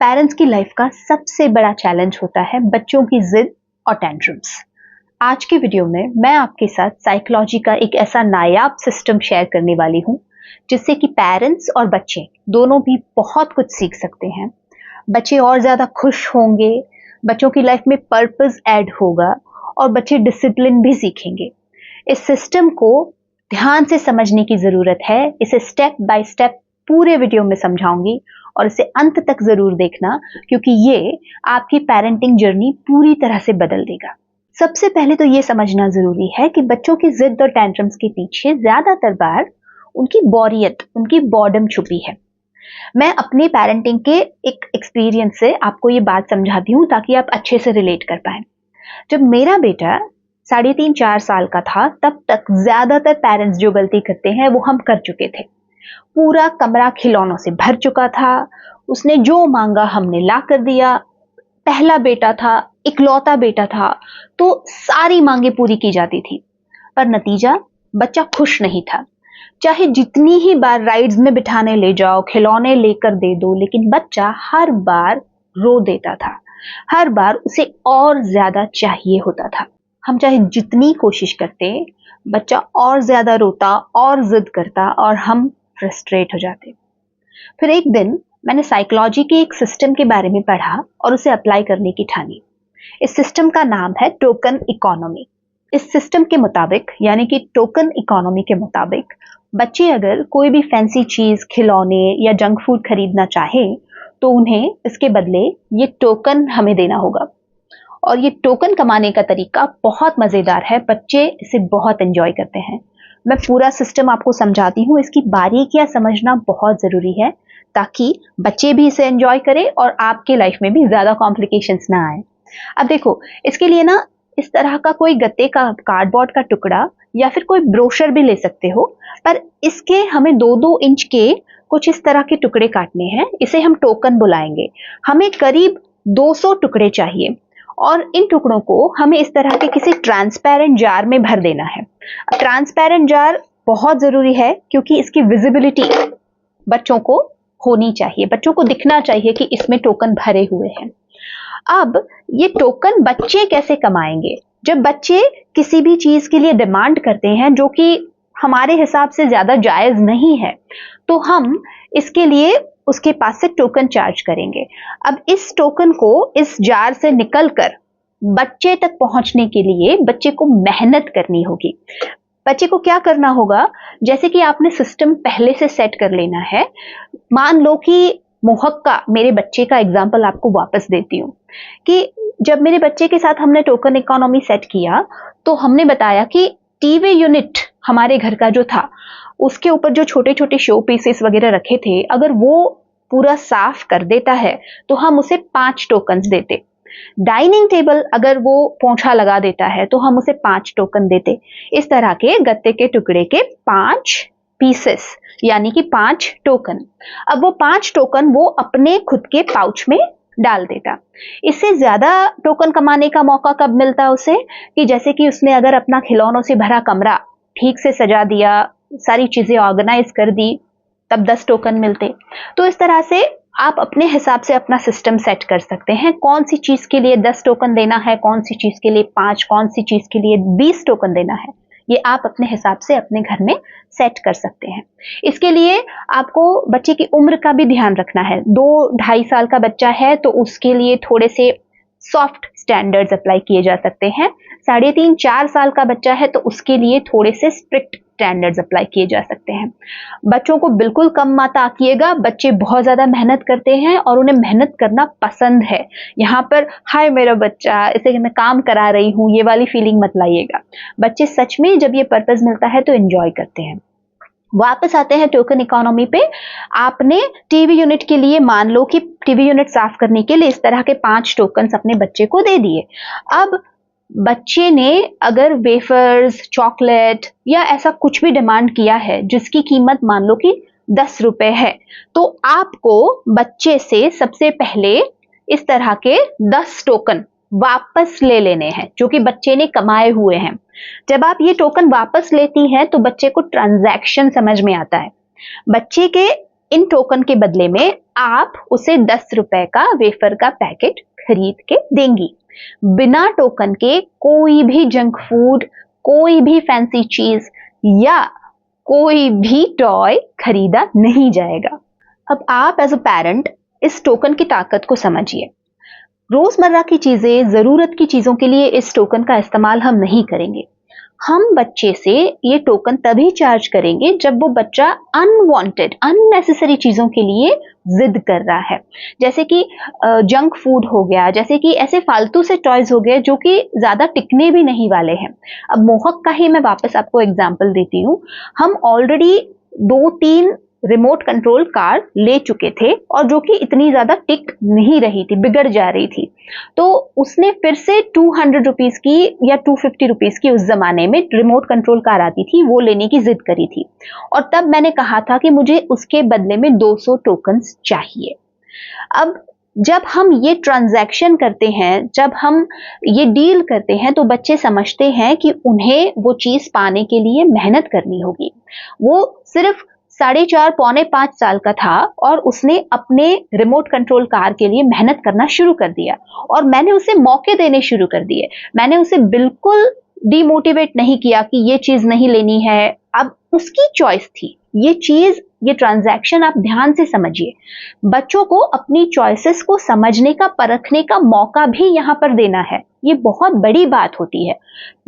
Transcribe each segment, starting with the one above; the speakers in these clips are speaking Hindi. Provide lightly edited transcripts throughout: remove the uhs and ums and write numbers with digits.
पेरेंट्स की लाइफ का सबसे बड़ा चैलेंज होता है बच्चों की जिद और टेंट्रम्स। आज की वीडियो में मैं आपके साथ साइकोलॉजी का एक ऐसा नायाब सिस्टम शेयर करने वाली हूँ जिससे कि पेरेंट्स और बच्चे दोनों भी बहुत कुछ सीख सकते हैं। बच्चे और ज्यादा खुश होंगे, बच्चों की लाइफ में पर्पस ऐड होगा और बच्चे डिसिप्लिन भी सीखेंगे। इस सिस्टम को ध्यान से समझने की जरूरत है। इसे स्टेप बाय स्टेप पूरे वीडियो में समझाऊंगी और इसे अंत तक जरूर देखना, क्योंकि ये आपकी पेरेंटिंग जर्नी पूरी तरह से बदल देगा। सबसे पहले तो ये समझना जरूरी है कि बच्चों की जिद और टेंट्रम्स के पीछे ज्यादातर बार उनकी बोरियत, उनकी बॉर्डम छुपी है। मैं अपने पेरेंटिंग के एक एक्सपीरियंस से आपको ये बात समझाती हूँ ताकि आप अच्छे से रिलेट कर पाए। जब मेरा बेटा 3.5-4 साल का था, तब तक ज्यादातर पेरेंट्स जो गलती करते हैं वो हम कर चुके थे। पूरा कमरा खिलौनों से भर चुका था, उसने जो मांगा हमने ला कर दिया। पहला बेटा था, इकलौता बेटा था, तो सारी मांगे पूरी की जाती थी, पर नतीजा बच्चा खुश नहीं था। चाहे जितनी ही बार राइड्स में बिठाने ले जाओ, खिलौने लेकर दे दो, लेकिन बच्चा हर बार रो देता था। हर बार उसे और ज्यादा चाहिए होता था। हम चाहे जितनी कोशिश करते, बच्चा और ज्यादा रोता और जिद करता और हम फ्रस्ट्रेट हो जाते। फिर एक दिन मैंने साइकोलॉजी के एक सिस्टम के बारे में पढ़ा और उसे अप्लाई करने की ठानी। इस सिस्टम का नाम है टोकन इकोनॉमी। इस सिस्टम के मुताबिक, यानी कि टोकन इकोनॉमी के मुताबिक, बच्चे अगर कोई भी फैंसी चीज, खिलौने या जंक फूड खरीदना चाहे तो उन्हें इसके बदले ये टोकन हमें देना होगा। और ये टोकन कमाने का तरीका बहुत मजेदार है, बच्चे इसे बहुत एंजॉय करते हैं। मैं पूरा सिस्टम आपको समझाती हूँ, इसकी बारीकियां समझना बहुत जरूरी है ताकि बच्चे भी इसे एंजॉय करें और आपके लाइफ में भी ज्यादा कॉम्प्लिकेशंस ना आए। अब देखो, इसके लिए ना इस तरह का कोई गत्ते का, कार्डबोर्ड का टुकड़ा या फिर कोई ब्रोशर भी ले सकते हो, पर इसके हमें 2-2 इंच के कुछ इस तरह के टुकड़े काटने हैं। इसे हम टोकन बुलाएंगे। हमें करीब 200 टुकड़े चाहिए और इन टुकड़ों को हमें इस तरह के किसी ट्रांसपेरेंट जार में भर देना है। ट्रांसपेरेंट जार बहुत जरूरी है क्योंकि इसकी विजिबिलिटी बच्चों को होनी चाहिए, बच्चों को दिखना चाहिए कि इसमें टोकन भरे हुए हैं। अब ये टोकन बच्चे कैसे कमाएंगे? जब बच्चे किसी भी चीज के लिए डिमांड करते हैं जो कि हमारे हिसाब से ज्यादा जायज नहीं है, तो हम इसके लिए उसके पास से टोकन चार्ज करेंगे। अब इस टोकन को इस जार से निकलकर बच्चे तक पहुंचने के लिए बच्चे को मेहनत करनी होगी। बच्चे को क्या करना होगा? जैसे कि आपने सिस्टम पहले से सेट कर लेना है। मान लो कि मुहक्का, मेरे बच्चे का एग्जाम्पल आपको वापस देती हूँ कि जब मेरे बच्चे के साथ हमने टोकन इकोनॉमी सेट किया तो हमने बताया कि टीवी यूनिट हमारे घर का जो था, उसके ऊपर जो छोटे छोटे शो पीसेस वगैरह रखे थे, अगर वो पूरा साफ कर देता है तो हम उसे 5 टोकन्स देते। डाइनिंग टेबल अगर वो पोंछा लगा देता है तो हम उसे 5 टोकन देते। इस तरह के गत्ते के टुकड़े के 5 पीसेस, यानी कि 5 टोकन। अब वो 5 टोकन वो अपने खुद के पाउच में डाल देता। इससे ज्यादा टोकन कमाने का मौका कब मिलता है उसे? कि जैसे कि उसने अगर अपना खिलौनों से भरा कमरा ठीक से सजा दिया, सारी चीजें ऑर्गेनाइज कर दी, तब 10 टोकन मिलते। तो इस तरह से आप अपने हिसाब से अपना सिस्टम सेट कर सकते हैं। कौन सी चीज के लिए 10 टोकन देना है, कौन सी चीज के लिए 5, कौन सी चीज के लिए 20 टोकन देना है, ये आप अपने हिसाब से अपने घर में सेट कर सकते हैं। इसके लिए आपको बच्चे की उम्र का भी ध्यान रखना है। 2-2.5 साल का बच्चा है तो उसके लिए थोड़े से सॉफ्ट स्टैंडर्ड्स अप्लाई किए जा सकते हैं। 3.5-4 साल का बच्चा है तो उसके लिए थोड़े से स्ट्रिक्ट स्टैंडर्ड्स अप्लाई किए जा सकते हैं। बच्चों को बिल्कुल कम मत आंकिएगा। बच्चे बहुत ज्यादा मेहनत करते हैं और उन्हें मेहनत करना पसंद है। यहाँ पर हाय मेरा बच्चा, इसे मैं काम करा रही हूँ, ये वाली फीलिंग मत लाइएगा। बच्चे सच में जब ये पर्पस मिलता है तो एंजॉय करते हैं। वापस आते हैं टोकन इकोनॉमी पे। आपने टीवी यूनिट के लिए, मान लो कि टीवी यूनिट साफ करने के लिए इस तरह के 5 टोकन अपने बच्चे को दे दिए। अब बच्चे ने अगर वेफर्स, चॉकलेट या ऐसा कुछ भी डिमांड किया है जिसकी कीमत मान लो कि 10 रुपए है, तो आपको बच्चे से सबसे पहले इस तरह के 10 टोकन वापस ले लेने हैं जो कि बच्चे ने कमाए हुए हैं। जब आप ये टोकन वापस लेती हैं तो बच्चे को ट्रांजैक्शन समझ में आता है। बच्चे के इन टोकन के बदले में आप उसे 10 रुपए का वेफर का पैकेट खरीद के देंगी। बिना टोकन के कोई भी जंक फूड, कोई भी फैंसी चीज या कोई भी टॉय खरीदा नहीं जाएगा। अब आप एज अ पेरेंट इस टोकन की ताकत को समझिए। रोजमर्रा की चीजें, जरूरत की चीजों के लिए इस टोकन का इस्तेमाल हम नहीं करेंगे। हम बच्चे से ये टोकन तभी चार्ज करेंगे जब वो बच्चा अनवांटेड, अननेसेसरी चीजों के लिए जिद कर रहा है, जैसे कि जंक फूड हो गया, जैसे कि ऐसे फालतू से टॉयज हो गए जो कि ज्यादा टिकने भी नहीं वाले हैं। अब मोहक का ही मैं वापस आपको एग्जांपल देती हूँ। हम ऑलरेडी 2-3 रिमोट कंट्रोल कार ले चुके थे और जो कि इतनी ज्यादा टिक नहीं रही थी, बिगड़ जा रही थी। तो उसने फिर से 200 रुपीज की या 250 रुपीज की, उस जमाने में रिमोट कंट्रोल कार आती थी, वो लेने की जिद करी थी। और तब मैंने कहा था कि मुझे उसके बदले में 200 टोकन्स चाहिए। अब जब हम ये ट्रांजैक्शन करते हैं, जब हम ये डील करते हैं, तो बच्चे समझते हैं कि उन्हें वो चीज पाने के लिए मेहनत करनी होगी। वो सिर्फ 4.5 पौने 5 साल का था और उसने अपने रिमोट कंट्रोल कार के लिए मेहनत करना शुरू कर दिया और मैंने उसे मौके देने शुरू कर दिए। मैंने उसे बिल्कुल डिमोटिवेट नहीं किया कि ये चीज नहीं लेनी है। अब उसकी चॉइस थी ये चीज, ये ट्रांजैक्शन आप ध्यान से समझिए। बच्चों को अपनी चॉइसेस को समझने का, परखने का मौका भी यहां पर देना है। ये बहुत बड़ी बात होती है।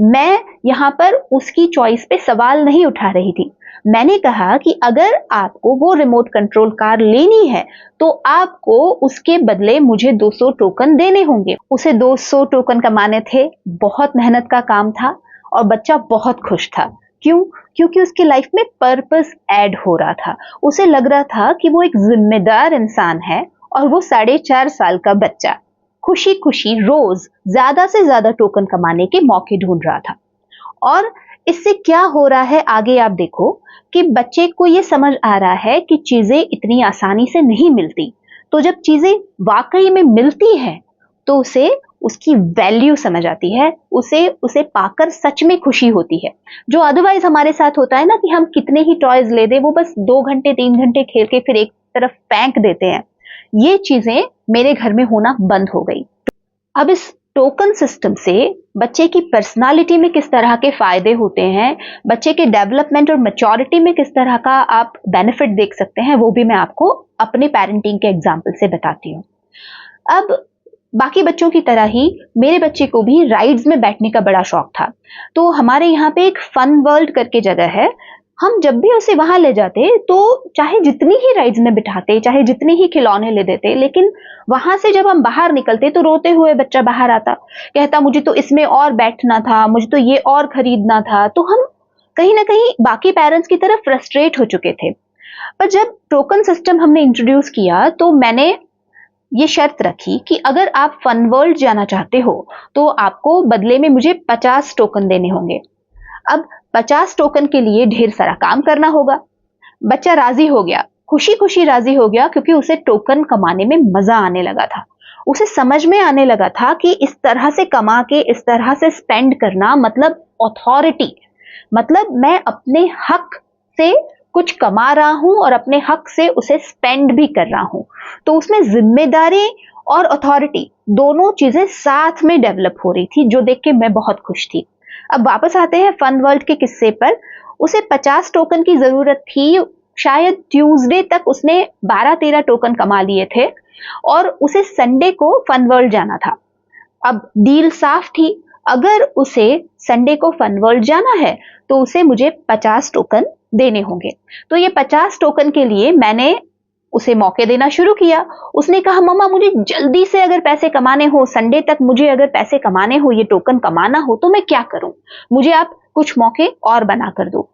मैं यहां पर उसकी चॉइस पे सवाल नहीं उठा रही थी। मैंने कहा कि अगर आपको वो रिमोट कंट्रोल कार लेनी है तो आपको उसके बदले मुझे 200 टोकन देने होंगे। उसे 200 टोकन कमाने थे, बहुत मेहनत का काम था और बच्चा बहुत खुश था। क्यों? क्योंकि उसकी लाइफ में पर्पस ऐड हो रहा था। उसे लग रहा था कि वो एक जिम्मेदार इंसान है और वो 4.5 साल का बच्चा खुशी खुशी रोज ज्यादा से ज्यादा टोकन कमाने के मौके ढूंढ रहा था। और इससे क्या हो रहा है आगे आप देखो कि बच्चे को ये समझ आ रहा है कि चीजें इतनी आसानी से नहीं मिलती। तो जब चीजें वाकई में मिलती है तो उसे उसकी वैल्यू समझ आती है, उसे पाकर सच में खुशी होती है। जो अदरवाइज हमारे साथ होता है ना कि हम कितने ही टॉयज ले दे, वो बस 2 घंटे 3 घंटे खेल के फिर एक तरफ फेंक देते हैं। ये चीजें मेरे घर में होना बंद हो गई। अब इस टोकन सिस्टम से बच्चे की पर्सनालिटी में किस तरह के फायदे होते हैं, बच्चे के डेवलपमेंट और मैच्योरिटी में किस तरह का आप बेनिफिट देख सकते हैं, वो भी मैं आपको अपने पेरेंटिंग के एग्जाम्पल से बताती हूँ। अब बाकी बच्चों की तरह ही मेरे बच्चे को भी राइड्स में बैठने का बड़ा शौक था। तो हमारे यहाँ पे एक फन वर्ल्ड करके जगह है। हम जब भी उसे वहां ले जाते तो चाहे जितनी ही राइड्स में बिठाते, चाहे जितने ही खिलौने ले देते, लेकिन वहां से जब हम बाहर निकलते तो रोते हुए बच्चा बाहर आता, कहता मुझे तो इसमें और बैठना था, मुझे तो ये और खरीदना था। तो हम कहीं ना कहीं बाकी पेरेंट्स की तरफ फ्रस्ट्रेट हो चुके थे। पर जब टोकन सिस्टम हमने इंट्रोड्यूस किया तो मैंने ये शर्त रखी कि अगर आप फन वर्ल्ड जाना चाहते हो तो आपको बदले में मुझे 50 टोकन देने होंगे। अब 50 टोकन के लिए ढेर सारा काम करना होगा। बच्चा राजी हो गया, खुशी खुशी राजी हो गया, क्योंकि उसे टोकन कमाने में मजा आने लगा था। उसे समझ में आने लगा था कि इस तरह से कमा के इस तरह से स्पेंड करना मतलब अथॉरिटी, मतलब मैं अपने हक से कुछ कमा रहा हूं और अपने हक से उसे स्पेंड भी कर रहा हूं। तो उसमें जिम्मेदारी और अथॉरिटी दोनों चीजें साथ में डेवलप हो रही थी, जो देख के मैं बहुत खुश थी। अब वापस आते हैं फन वर्ल्ड के किस्से पर। उसे 50 टोकन की जरूरत थी। शायद ट्यूसडे तक उसने 12-13 टोकन कमा लिए थे और उसे संडे को फन वर्ल्ड जाना था। अब डील साफ थी, अगर उसे संडे को फन वर्ल्ड जाना है तो उसे मुझे 50 टोकन देने होंगे। तो ये 50 टोकन के लिए मैंने उसे मौके देना शुरू किया। उसने कहा मम्मा मुझे जल्दी से अगर पैसे कमाने हो, संडे तक मुझे अगर पैसे कमाने हो, ये टोकन कमाना हो तो मैं क्या करूं, मुझे आप कुछ मौके और बना कर दो।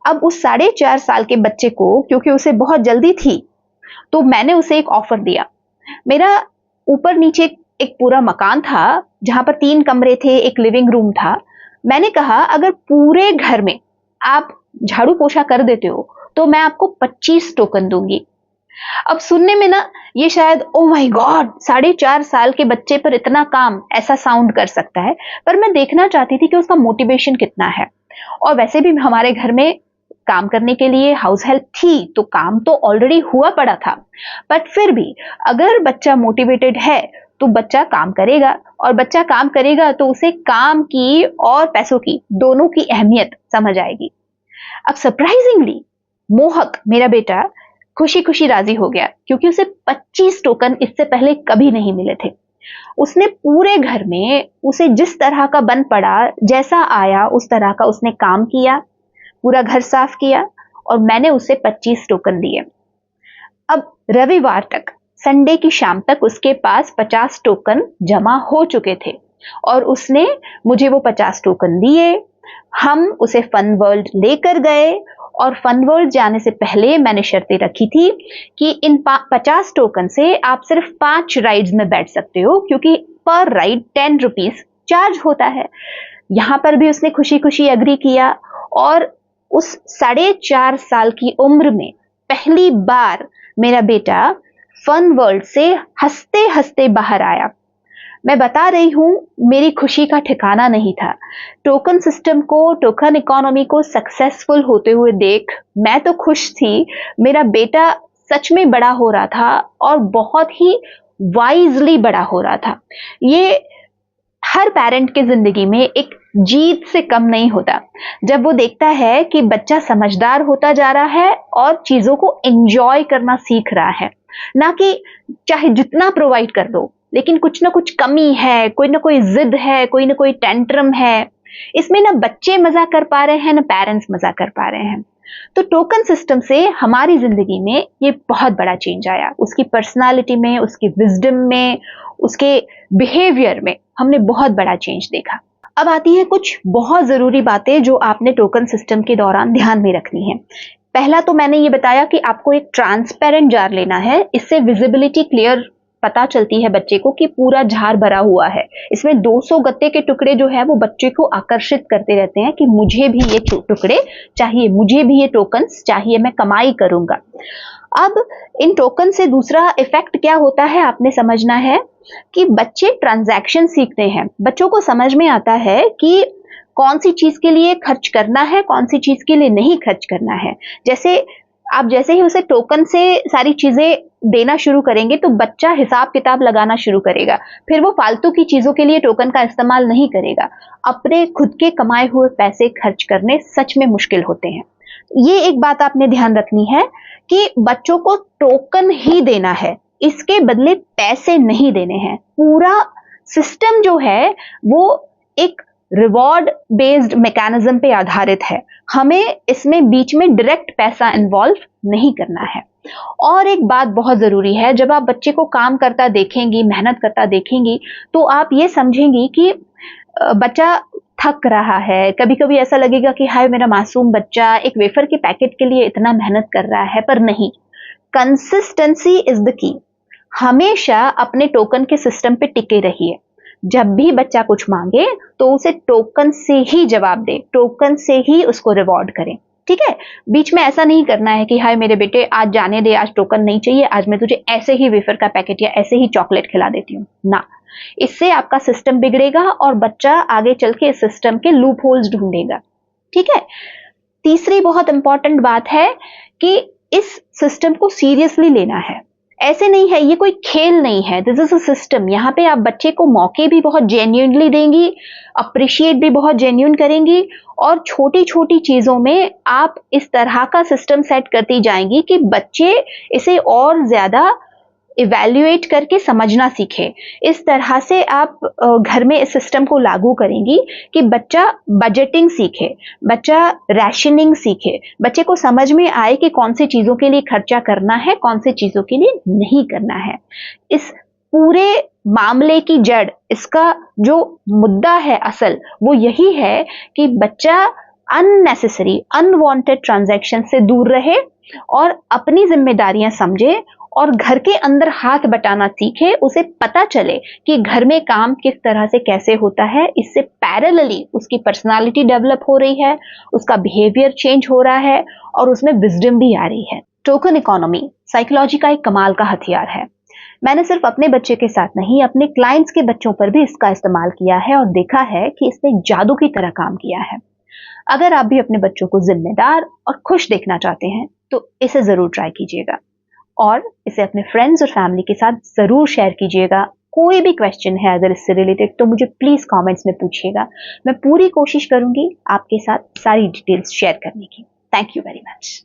अब उस 4.5 साल के बच्चे को, क्योंकि उसे बहुत जल्दी थी, तो मैंने उसे एक ऑफर दिया। मेरा ऊपर नीचे एक पूरा मकान था जहां पर 3 कमरे थे, एक लिविंग रूम था। मैंने कहा अगर पूरे घर में आप झाड़ू पोछा कर देते हो तो मैं आपको 25 टोकन दूंगी। अब सुनने में ना ये शायद ओ माय गॉड 4.5 साल के बच्चे पर इतना काम ऐसा साउंड कर सकता है, पर मैं देखना चाहती थी कि उसका मोटिवेशन कितना है। और वैसे भी हमारे घर में काम करने के लिए हाउस हेल्प थी, तो काम तो ऑलरेडी हुआ पड़ा था। बट फिर भी अगर बच्चा मोटिवेटेड है तो बच्चा काम करेगा, और बच्चा काम करेगा तो उसे काम की और पैसों की, दोनों की अहमियत समझ आएगी। अब सरप्राइजिंगली मोहक, मेरा बेटा, खुशी खुशी राजी हो गया, क्योंकि उसे 25 टोकन इससे पहले कभी नहीं मिले थे। उसने पूरे घर में उसे जिस तरह का बन पड़ा, जैसा आया उस तरह का उसने काम किया, पूरा घर साफ किया, और मैंने उसे 25 टोकन दिए। अब रविवार तक, संडे की शाम तक उसके पास 50 टोकन जमा हो चुके थे, और उसने मुझे वो 50 टोकन दिए। हम उसे फन वर्ल्ड लेकर गए, और फन वर्ल्ड जाने से पहले मैंने शर्तें रखी थी कि इन 50 टोकन से आप सिर्फ 5 राइड्स में बैठ सकते हो, क्योंकि पर राइड 10 रुपीज चार्ज होता है। यहां पर भी उसने खुशी खुशी एग्री किया, और उस 4.5 साल की उम्र में पहली बार मेरा बेटा फन वर्ल्ड से हंसते हंसते बाहर आया। मैं बता रही हूं, मेरी खुशी का ठिकाना नहीं था। टोकन सिस्टम को, टोकन इकोनॉमी को सक्सेसफुल होते हुए देख मैं तो खुश थी, मेरा बेटा सच में बड़ा हो रहा था, और बहुत ही वाइजली बड़ा हो रहा था। ये हर पेरेंट के जिंदगी में एक जीत से कम नहीं होता, जब वो देखता है कि बच्चा समझदार होता जा रहा है और चीजों को एंजॉय करना सीख रहा है। ना कि चाहे जितना प्रोवाइड कर दो, लेकिन कुछ ना कुछ कमी है, कोई ना कोई जिद है, कोई ना कोई टेंट्रम है। इसमें ना बच्चे मजा कर पा रहे हैं, ना पेरेंट्स मजा कर पा रहे हैं। तो टोकन सिस्टम से हमारी जिंदगी में ये बहुत बड़ा चेंज आया, उसकी पर्सनालिटी में, उसकी विजडम में, उसके बिहेवियर में हमने बहुत बड़ा चेंज देखा। अब आती हैं कुछ बहुत जरूरी बातें जो आपने टोकन सिस्टम के दौरान ध्यान में रखनी है। पहला तो मैंने ये बताया कि आपको एक ट्रांसपेरेंट जार लेना है, इससे विजिबिलिटी क्लियर पता चलती है बच्चे को कि पूरा जार भरा हुआ है। इसमें 200 गत्ते के टुकड़े जो है वो बच्चे को आकर्षित करते रहते हैं कि मुझे भी ये टुकड़े चाहिए, मुझे भी ये टोकन्स चाहिए, मैं कमाई करूंगा। अब इन टोकन से दूसरा इफेक्ट क्या होता है आपने समझना है कि बच्चे ट्रांजैक्शन सीखते हैं। बच्चों को समझ में आता है कि कौन सी चीज के लिए खर्च करना है, कौन सी चीज के लिए नहीं खर्च करना है। जैसे ही उसे टोकन से सारी चीजें देना शुरू करेंगे तो बच्चा हिसाब किताब लगाना शुरू करेगा, फिर वो फालतू की चीजों के लिए टोकन का इस्तेमाल नहीं करेगा। अपने खुद के कमाए हुए पैसे खर्च करने सच में मुश्किल होते हैं। ये एक बात आपने ध्यान रखनी है कि बच्चों को टोकन ही देना है, इसके बदले पैसे नहीं देने हैं। पूरा सिस्टम जो है वो एक रिवॉर्ड बेस्ड मैकेनिज्म पे आधारित है, हमें इसमें बीच में डायरेक्ट पैसा इन्वॉल्व नहीं करना है। और एक बात बहुत जरूरी है, जब आप बच्चे को काम करता देखेंगी, मेहनत करता देखेंगी, तो आप ये समझेंगी कि बच्चा थक रहा है। कभी कभी ऐसा लगेगा कि हाय मेरा मासूम बच्चा एक वेफर के पैकेट के लिए इतना मेहनत कर रहा है, पर नहीं, कंसिस्टेंसी इज द की। हमेशा अपने टोकन के सिस्टम पे टिके रहिए। जब भी बच्चा कुछ मांगे तो उसे टोकन से ही जवाब दे, टोकन से ही उसको रिवॉर्ड करें, ठीक है। बीच में ऐसा नहीं करना है कि हाय मेरे बेटे आज जाने दे, आज टोकन नहीं चाहिए, आज मैं तुझे ऐसे ही वेफर का पैकेट या ऐसे ही चॉकलेट खिला देती हूँ ना। इससे आपका सिस्टम बिगड़ेगा और बच्चा आगे चल के इस सिस्टम के लूप होल्स ढूंढेगा, ठीक है। तीसरी बहुत इंपॉर्टेंट बात है कि इस सिस्टम को सीरियसली लेना है। ऐसे नहीं है, ये कोई खेल नहीं है, दिस इज अ सिस्टम। यहाँ पे आप बच्चे को मौके भी बहुत जेन्युइनली देंगी, अप्रिशिएट भी बहुत जेन्युइन करेंगी, और छोटी छोटी चीजों में आप इस तरह का सिस्टम सेट करती जाएंगी कि बच्चे इसे और ज्यादा इवैल्यूएट करके समझना सीखे। इस तरह से आप घर में इस सिस्टम को लागू करेंगी कि बच्चा बजटिंग सीखे, बच्चा रैशनिंग सीखे, बच्चे को समझ में आए कि कौन सी चीजों के लिए खर्चा करना है, कौन सी चीजों के लिए नहीं करना है। इस पूरे मामले की जड़, इसका जो मुद्दा है असल, वो यही है कि बच्चा अननेसेसरी, अनवांटेड ट्रांजैक्शन से दूर रहे और अपनी जिम्मेदारियां समझे और घर के अंदर हाथ बटाना सीखे। उसे पता चले कि घर में काम किस तरह से कैसे होता है। इससे पैरेलली उसकी पर्सनालिटी डेवलप हो रही है, उसका बिहेवियर चेंज हो रहा है और उसमें विजडम भी आ रही है। टोकन इकोनॉमी साइकोलॉजी का एक कमाल का हथियार है। मैंने सिर्फ अपने बच्चे के साथ नहीं, अपने क्लाइंट्स के बच्चों पर भी इसका इस्तेमाल किया है और देखा है कि इसने जादू की तरह काम किया है। अगर आप भी अपने बच्चों को जिम्मेदार और खुश देखना चाहते हैं तो इसे जरूर ट्राई कीजिएगा और इसे अपने फ्रेंड्स और फैमिली के साथ जरूर शेयर कीजिएगा। कोई भी क्वेश्चन है अगर इससे रिलेटेड तो मुझे प्लीज कमेंट्स में पूछिएगा। मैं पूरी कोशिश करूंगी आपके साथ सारी डिटेल्स शेयर करने की। Thank you very much.